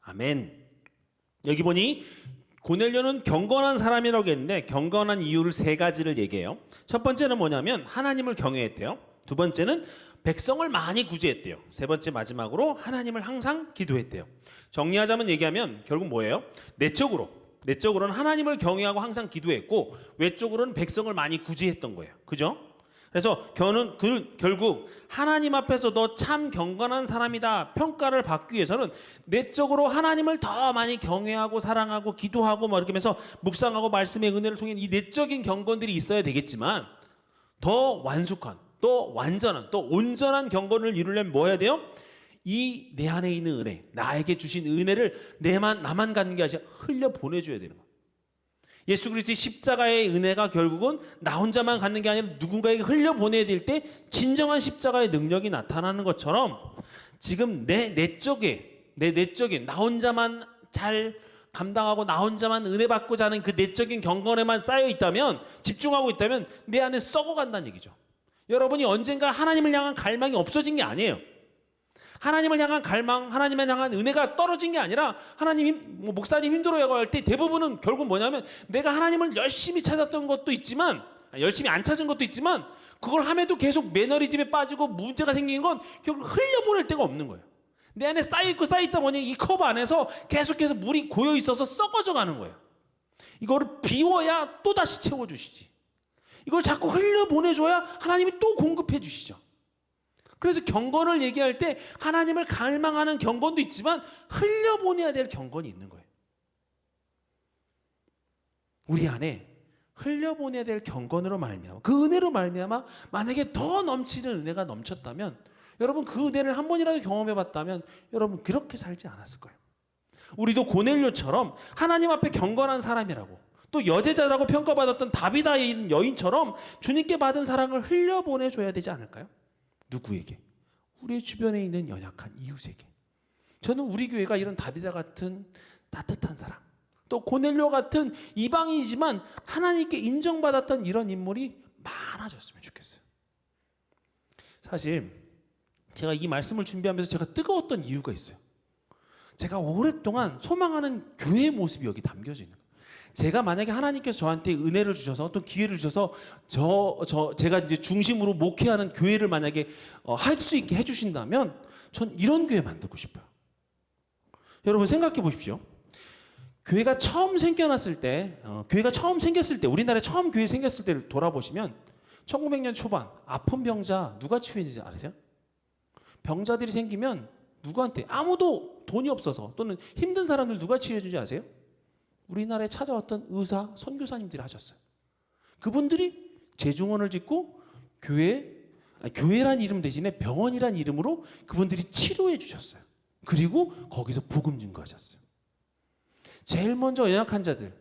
아멘. 여기 보니 고넬료는 경건한 사람이라고 했는데 경건한 이유를 세 가지를 얘기해요. 첫 번째는 뭐냐면 하나님을 경외했대요. 두 번째는 백성을 많이 구제했대요. 세 번째 마지막으로 하나님을 항상 기도했대요. 정리하자면 얘기하면 결국 뭐예요? 내적으로는 하나님을 경외하고 항상 기도했고 외적으로는 백성을 많이 구제했던 거예요. 그죠? 그래서 결국 하나님 앞에서 너 참 경건한 사람이다 평가를 받기 위해서는 내적으로 하나님을 더 많이 경외하고 사랑하고 기도하고 뭐 이렇게 하면서 묵상하고 말씀의 은혜를 통해 이 내적인 경건들이 있어야 되겠지만 더 완숙한, 또 완전한, 또 온전한 경건을 이루려면 뭐 해야 돼요? 이 내 안에 있는 은혜, 나에게 주신 은혜를 나만 갖는 게 아니라 흘려 보내줘야 되는 거예요. 예수 그리스도의 십자가의 은혜가 결국은 나 혼자만 갖는 게 아니라 누군가에게 흘려보내야 될 때 진정한 십자가의 능력이 나타나는 것처럼 지금 내 내적인 나 혼자만 잘 감당하고 나 혼자만 은혜 받고자 하는 그 내적인 경건에만 쌓여 있다면, 집중하고 있다면 내 안에 썩어간다는 얘기죠. 여러분이 언젠가 하나님을 향한 갈망이 없어진 게 아니에요. 하나님을 향한 갈망, 하나님을 향한 은혜가 떨어진 게 아니라 하나님, 목사님 힘들어요 할 때 대부분은 결국 뭐냐면 내가 하나님을 열심히 찾았던 것도 있지만, 열심히 안 찾은 것도 있지만 그걸 함에도 계속 매너리즘에 빠지고 문제가 생긴 건 결국 흘려보낼 데가 없는 거예요. 내 안에 쌓여있고 쌓여있다 보니 이 컵 안에서 계속해서 물이 고여 있어서 썩어져 가는 거예요. 이거를 비워야 또다시 채워주시지. 이걸 자꾸 흘려보내줘야 하나님이 또 공급해 주시죠. 그래서 경건을 얘기할 때 하나님을 갈망하는 경건도 있지만 흘려보내야 될 경건이 있는 거예요. 우리 안에 흘려보내야 될 경건으로 말미암아, 그 은혜로 말미암아 만약에 더 넘치는 은혜가 넘쳤다면, 여러분 그 은혜를 한 번이라도 경험해 봤다면 여러분 그렇게 살지 않았을 거예요. 우리도 고넬료처럼 하나님 앞에 경건한 사람이라고, 또 여제자라고 평가받았던 다비다인 여인처럼 주님께 받은 사랑을 흘려보내줘야 되지 않을까요? 누구에게? 우리 주변에 있는 연약한 이웃에게. 저는 우리 교회가 이런 다비다 같은 따뜻한 사람, 또 고넬료 같은 이방인이지만 하나님께 인정받았던 이런 인물이 많아졌으면 좋겠어요. 사실 제가 이 말씀을 준비하면서 제가 뜨거웠던 이유가 있어요. 제가 오랫동안 소망하는 교회의 모습이 여기 담겨져 있는 거예요. 제가 만약에 하나님께서 저한테 은혜를 주셔서 어떤 기회를 주셔서 제가 이제 중심으로 목회하는 교회를 만약에 할 수 있게 해주신다면 전 이런 교회 만들고 싶어요. 여러분 생각해 보십시오. 교회가 처음 생겨났을 때, 우리나라에 처음 교회 생겼을 때를 돌아보시면 1900년 초반 아픈 병자 누가 치유했는지 아세요? 병자들이 생기면 누구한테 아무도 돈이 없어서 또는 힘든 사람들 누가 치유해 주지 아세요? 우리나라에 찾아왔던 의사, 선교사님들이 하셨어요. 그분들이 재중원을 짓고 교회란 이름 대신에 병원이란 이름으로 그분들이 치료해 주셨어요. 그리고 거기서 복음 증거하셨어요. 제일 먼저 연약한 자들,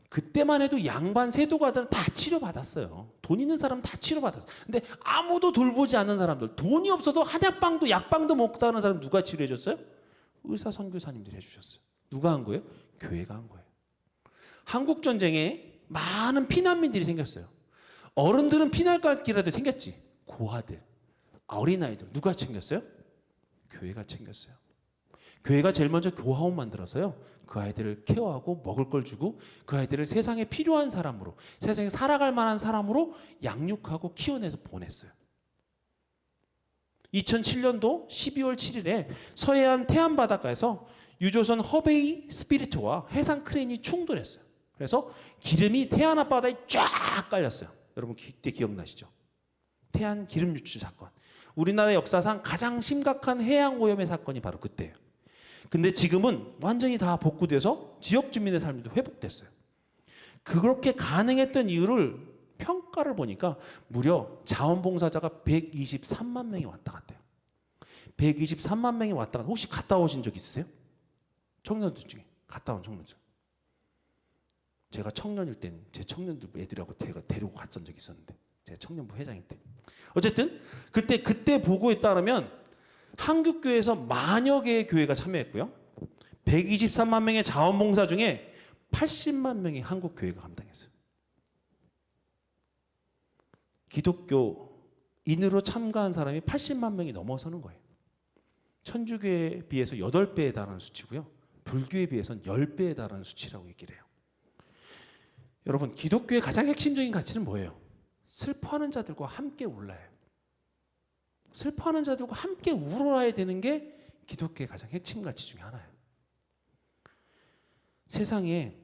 그때만 해도 양반 세도가들은 다 치료받았어요. 돈 있는 사람은 다 치료받았어요. 근데 아무도 돌보지 않는 사람들, 돈이 없어서 한약방도 약방도 먹다 하는 사람 누가 치료해 줬어요? 의사 선교사님들이 해주셨어요. 누가 한 거예요? 교회가 한 거예요. 한국 전쟁에 많은 피난민들이 생겼어요. 어른들은 피날 길이라도 생겼지. 고아들, 어린아이들 누가 챙겼어요? 교회가 챙겼어요. 교회가 제일 먼저 교화원 만들어서요. 그 아이들을 케어하고 먹을 걸 주고 그 아이들을 세상에 필요한 사람으로, 세상에 살아갈 만한 사람으로 양육하고 키워내서 보냈어요. 2007년도 12월 7일에 서해안 태안 바닷가에서 유조선 허베이 스피리트와 해상 크레인이 충돌했어요. 그래서 기름이 태안 앞바다에 쫙 깔렸어요. 여러분 그때 기억나시죠? 태안 기름 유출 사건. 우리나라 역사상 가장 심각한 해양 오염의 사건이 바로 그때예요. 근데 지금은 완전히 다 복구돼서 지역 주민의 삶도 회복됐어요. 그렇게 가능했던 이유를 평가를 보니까 무려 자원봉사자가 123만 명이 왔다 갔대요. 123만 명이 왔다 갔다. 혹시 갔다 오신 적 있으세요? 청년들 중에 갔다 온 청년들. 제가 청년일 땐 제 청년들 애들하고 제가 데리고 갔던 적이 있었는데 제가 청년부 회장일 때. 어쨌든 그때 보고에 따르면 한국교회에서 만여 개의 교회가 참여했고요. 123만 명의 자원봉사 중에 80만 명이 한국교회가 감당했어요. 기독교인으로 참가한 사람이 80만 명이 넘어서는 거예요. 천주교에 비해서 8배에 달하는 수치고요. 불교에 비해서는 10배에 달하는 수치라고 얘기를 해요. 여러분, 기독교의 가장 핵심적인 가치는 뭐예요? 슬퍼하는 자들과 함께 울라요. 슬퍼하는 자들과 함께 울어야 되는 게 기독교의 가장 핵심 가치 중에 하나예요. 세상에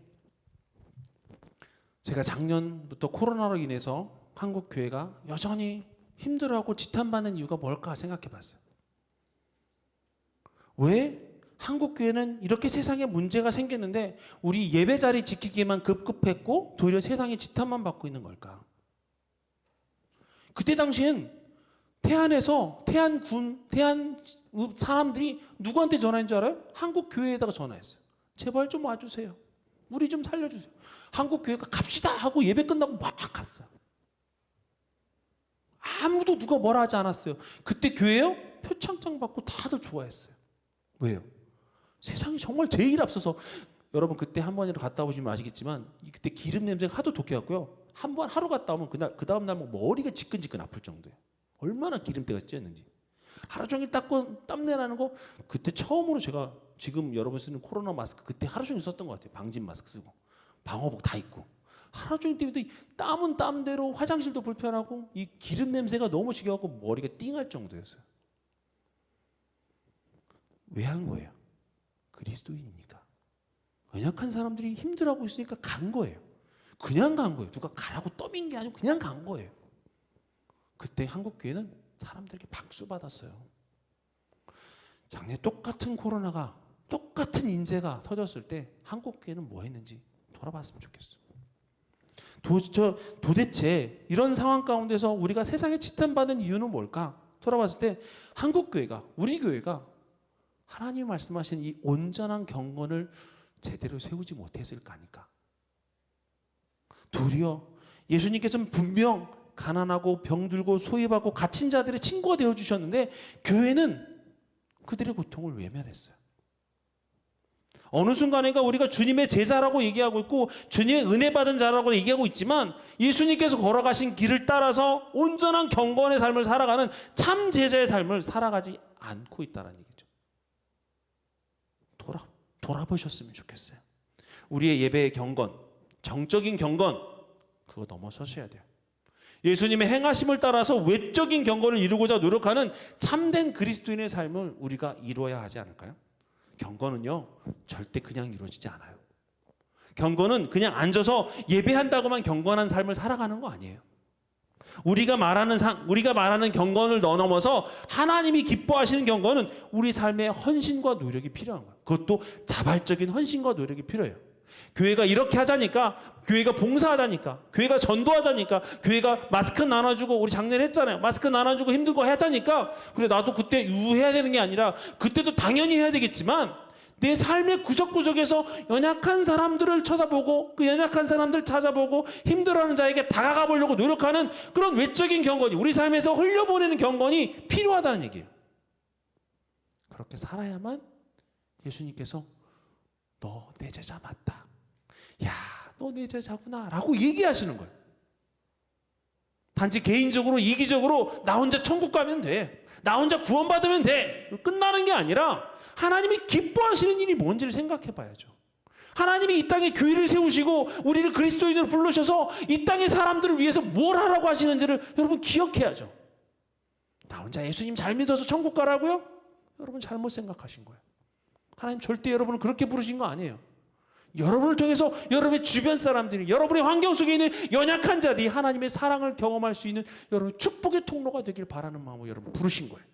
제가 작년부터 코로나로 인해서 한국 교회가 여전히 힘들어하고 지탄받는 이유가 뭘까 생각해 봤어요. 왜 한국 교회는 이렇게 세상에 문제가 생겼는데 우리 예배 자리 지키기에만 급급했고 도리어 세상에 지탄만 받고 있는 걸까? 그때 당시엔 태안 사람들이 누구한테 전화한 줄 알아요? 한국 교회에다가 전화했어요. 제발 좀 와주세요. 우리 좀 살려주세요. 한국 교회가 갑시다 하고 예배 끝나고 막 갔어요. 아무도 누가 뭐라 하지 않았어요. 그때 교회요? 표창장 받고 다들 좋아했어요. 왜요? 세상이 정말 제일 앞서서 여러분 그때 한 번이라도 갔다 오시면 아시겠지만 그때 기름 냄새가 하도 독해갖고요. 한 번 하루 갔다 오면 그 다음 날 머리가 지끈지끈 아플 정도예요. 얼마나 기름때가 찌었는지. 하루 종일 닦고 땀내 나는 거 그때 처음으로 제가 지금 여러분 쓰는 코로나 마스크 그때 하루 종일 썼던 것 같아요. 방진 마스크 쓰고 방호복 다 입고 하루 종일 때문에 땀은 땀대로 화장실도 불편하고 이 기름 냄새가 너무 지겨워갖고 머리가 띵할 정도였어요. 왜 한 거예요? 그리스도인이니까. 연약한 사람들이 힘들어하고 있으니까 간 거예요. 그냥 간 거예요. 누가 가라고 떠민 게 아니고 그냥 간 거예요. 그때 한국교회는 사람들에게 박수 받았어요. 작년에 똑같은 코로나가 똑같은 인재가 터졌을 때 한국교회는 뭐 했는지 돌아봤으면 좋겠어요. 도대체 이런 상황 가운데서 우리가 세상에 지탄받는 이유는 뭘까? 돌아봤을 때 한국교회가 우리 교회가 하나님 말씀하신 이 온전한 경건을 제대로 세우지 못했을까 하니까 도리어 예수님께서는 분명 가난하고 병들고 소외받고 갇힌 자들의 친구가 되어주셨는데 교회는 그들의 고통을 외면했어요. 어느 순간인가 우리가 주님의 제자라고 얘기하고 있고 주님의 은혜 받은 자라고 얘기하고 있지만 예수님께서 걸어가신 길을 따라서 온전한 경건의 삶을 살아가는 참 제자의 삶을 살아가지 않고 있다는 얘기죠. 돌아보셨으면 좋겠어요. 우리의 예배의 경건, 정적인 경건, 그거 넘어서셔야 돼요. 예수님의 행하심을 따라서 외적인 경건을 이루고자 노력하는 참된 그리스도인의 삶을 우리가 이루어야 하지 않을까요? 경건은요, 절대 그냥 이루어지지 않아요. 경건은 그냥 앉아서 예배한다고만 경건한 삶을 살아가는 거 아니에요. 우리가 말하는 경건을 넘어서 하나님이 기뻐하시는 경건은 우리 삶의 헌신과 노력이 필요한 거예요. 그것도 자발적인 헌신과 노력이 필요해요. 교회가 이렇게 하자니까, 교회가 봉사하자니까, 교회가 전도하자니까, 교회가 마스크 나눠주고, 우리 작년에 했잖아요. 마스크 나눠주고 힘든 거 하자니까, 그래 나도 그때 유해야 되는 게 아니라 그때도 당연히 해야 되겠지만 내 삶의 구석구석에서 연약한 사람들을 쳐다보고 그 연약한 사람들 찾아보고 힘들어하는 자에게 다가가 보려고 노력하는 그런 외적인 경건이, 우리 삶에서 흘려보내는 경건이 필요하다는 얘기예요. 그렇게 살아야만 예수님께서 너 내 제자 맞다. 야, 너 내 제자구나 라고 얘기하시는 거예요. 단지 개인적으로 이기적으로 나 혼자 천국 가면 돼, 나 혼자 구원받으면 돼, 끝나는 게 아니라 하나님이 기뻐하시는 일이 뭔지를 생각해 봐야죠. 하나님이 이 땅에 교회를 세우시고 우리를 그리스도인으로 부르셔서 이 땅의 사람들을 위해서 뭘 하라고 하시는지를 여러분 기억해야죠. 나 혼자 예수님 잘 믿어서 천국 가라고요? 여러분 잘못 생각하신 거예요. 하나님 절대 여러분을 그렇게 부르신 거 아니에요. 여러분을 통해서 여러분의 주변 사람들이, 여러분의 환경 속에 있는 연약한 자들이 하나님의 사랑을 경험할 수 있는 여러분의 축복의 통로가 되길 바라는 마음으로 여러분 부르신 거예요.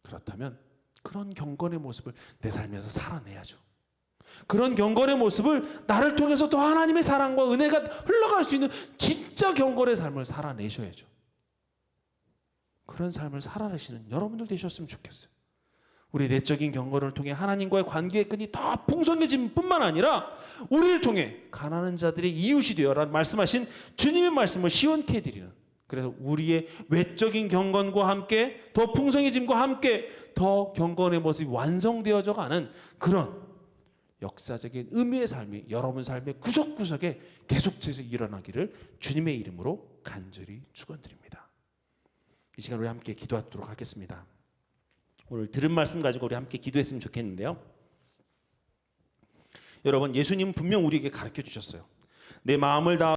그렇다면 그런 경건의 모습을 내 삶에서 살아내야죠. 그런 경건의 모습을 나를 통해서 더 하나님의 사랑과 은혜가 흘러갈 수 있는 진짜 경건의 삶을 살아내셔야죠. 그런 삶을 살아내시는 여러분들 되셨으면 좋겠어요. 우리 내적인 경건을 통해 하나님과의 관계의 끈이 더 풍성해짐 뿐만 아니라 우리를 통해 가난한 자들의 이웃이 되어라 말씀하신 주님의 말씀을 시원케 해드리는, 그래서 우리의 외적인 경건과 함께 더 풍성해짐과 함께 더 경건의 모습이 완성되어져 가는 그런 역사적인 의미의 삶이 여러분 삶의 구석구석에 계속해서 일어나기를 주님의 이름으로 간절히 축원드립니다. 이 시간 우리 함께 기도하도록 하겠습니다. 오늘 들은 말씀 가지고 우리 함께 기도했으면 좋겠는데요. 여러분, 예수님은 분명 우리에게 가르쳐 주셨어요. 내 마음을 다